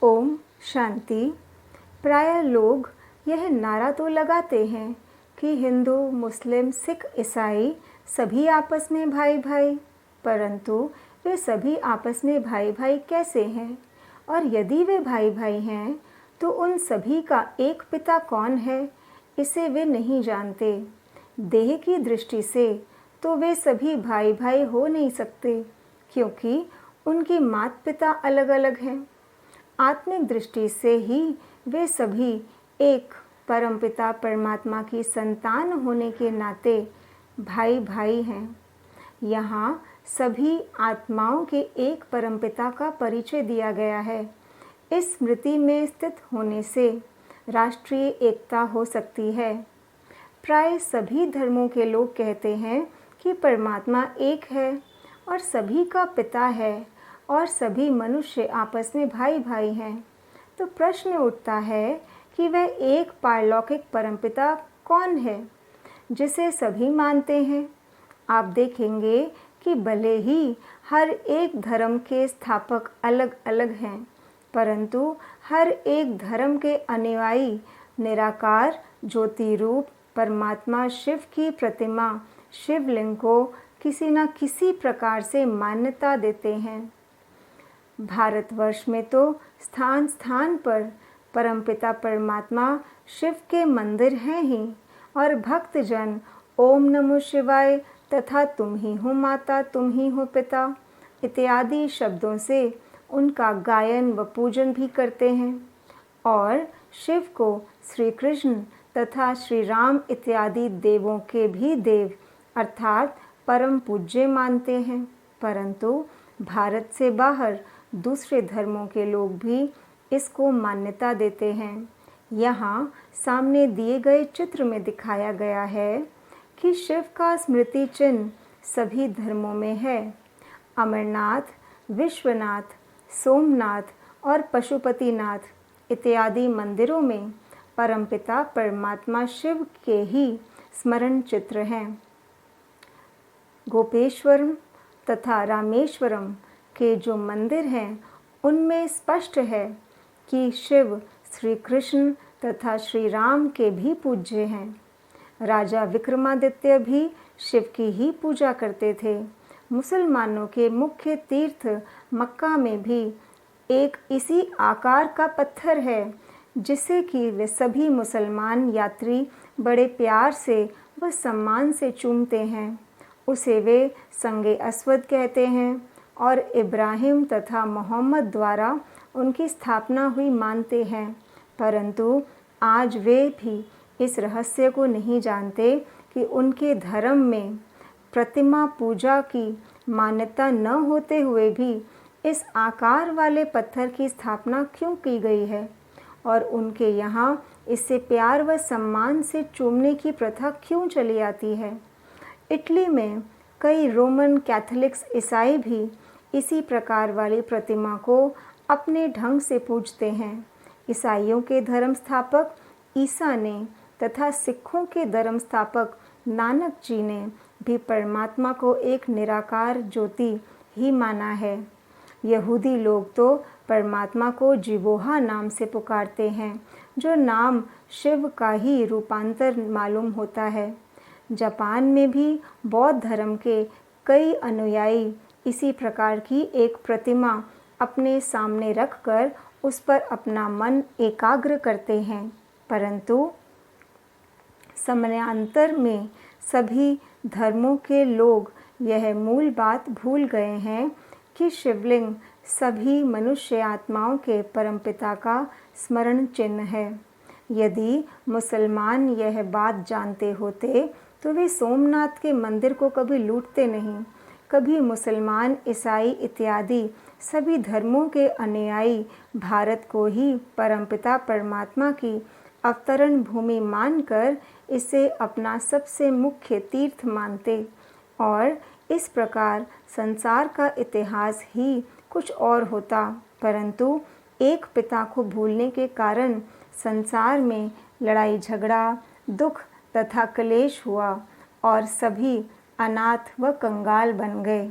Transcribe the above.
ओम शांति। प्राय लोग यह नारा तो लगाते हैं कि हिंदू, मुस्लिम, सिख, ईसाई सभी आपस में भाई भाई, परंतु वे सभी आपस में भाई भाई कैसे हैं? और यदि वे भाई भाई हैं तो उन सभी का एक पिता कौन है, इसे वे नहीं जानते। देह की दृष्टि से तो वे सभी भाई भाई हो नहीं सकते, क्योंकि उनकी माता पिता अलग अलग हैं। आत्मिक दृष्टि से ही वे सभी एक परमपिता परमात्मा की संतान होने के नाते भाई भाई हैं। यहाँ सभी आत्माओं के एक परमपिता का परिचय दिया गया है। इस स्मृति में स्थित होने से राष्ट्रीय एकता हो सकती है। प्राय सभी धर्मों के लोग कहते हैं कि परमात्मा एक है और सभी का पिता है और सभी मनुष्य आपस में भाई भाई हैं। तो प्रश्न उठता है कि वह एक पारलौकिक परमपिता कौन है जिसे सभी मानते हैं। आप देखेंगे कि भले ही हर एक धर्म के स्थापक अलग अलग हैं, परंतु हर एक धर्म के अनुयायी निराकार ज्योति रूप परमात्मा शिव की प्रतिमा शिवलिंग को किसी न किसी प्रकार से मान्यता देते हैं। भारतवर्ष में तो स्थान स्थान पर परमपिता परमात्मा शिव के मंदिर हैं ही, और भक्तजन ओम नमो शिवाय तथा तुम ही हो माता, तुम ही हो पिता इत्यादि शब्दों से उनका गायन व पूजन भी करते हैं, और शिव को श्री कृष्ण तथा श्री राम इत्यादि देवों के भी देव अर्थात परम पूज्य मानते हैं। परंतु भारत से बाहर दूसरे धर्मों के लोग भी इसको मान्यता देते हैं। यहाँ सामने दिए गए चित्र में दिखाया गया है कि शिव का स्मृति चिन्ह सभी धर्मों में है। अमरनाथ, विश्वनाथ, सोमनाथ और पशुपतिनाथ इत्यादि मंदिरों में परमपिता परमात्मा शिव के ही स्मरण चित्र हैं। गोपेश्वरम तथा रामेश्वरम के जो मंदिर हैं उनमें स्पष्ट है कि शिव श्री कृष्ण तथा श्री राम के भी पूज्य हैं। राजा विक्रमादित्य भी शिव की ही पूजा करते थे। मुसलमानों के मुख्य तीर्थ मक्का में भी एक इसी आकार का पत्थर है जिसे कि वे सभी मुसलमान यात्री बड़े प्यार से व सम्मान से चूमते हैं। उसे वे संगे अस्वद कहते हैं और इब्राहिम तथा मोहम्मद द्वारा उनकी स्थापना हुई मानते हैं। परंतु आज वे भी इस रहस्य को नहीं जानते कि उनके धर्म में प्रतिमा पूजा की मान्यता न होते हुए भी इस आकार वाले पत्थर की स्थापना क्यों की गई है, और उनके यहाँ इससे प्यार व सम्मान से चूमने की प्रथा क्यों चली आती है। इटली में कई रोमन कैथोलिक्स ईसाई भी इसी प्रकार वाली प्रतिमा को अपने ढंग से पूजते हैं। ईसाइयों के धर्म स्थापक ईसा ने तथा सिखों के धर्म स्थापक नानक जी ने भी परमात्मा को एक निराकार ज्योति ही माना है। यहूदी लोग तो परमात्मा को जिवोहा नाम से पुकारते हैं, जो नाम शिव का ही रूपांतर मालूम होता है। जापान में भी बौद्ध धर्म के कई अनुयायी इसी प्रकार की एक प्रतिमा अपने सामने रखकर उस पर अपना मन एकाग्र करते हैं, परंतु समयांतर में सभी धर्मों के लोग यह मूल बात भूल गए हैं कि शिवलिंग सभी मनुष्य आत्माओं के परमपिता का स्मरण चिन्ह है। यदि मुसलमान यह बात जानते होते तो वे सोमनाथ के मंदिर को कभी लूटते नहीं। कभी मुसलमान, ईसाई इत्यादि सभी धर्मों के अनुयायी भारत को ही परमपिता परमात्मा की अवतरण भूमि मानकर इसे अपना सबसे मुख्य तीर्थ मानते, और इस प्रकार संसार का इतिहास ही कुछ और होता। परंतु एक पिता को भूलने के कारण संसार में लड़ाई झगड़ा, दुख तथा क्लेश हुआ और सभी अनाथ व कंगाल बन गए।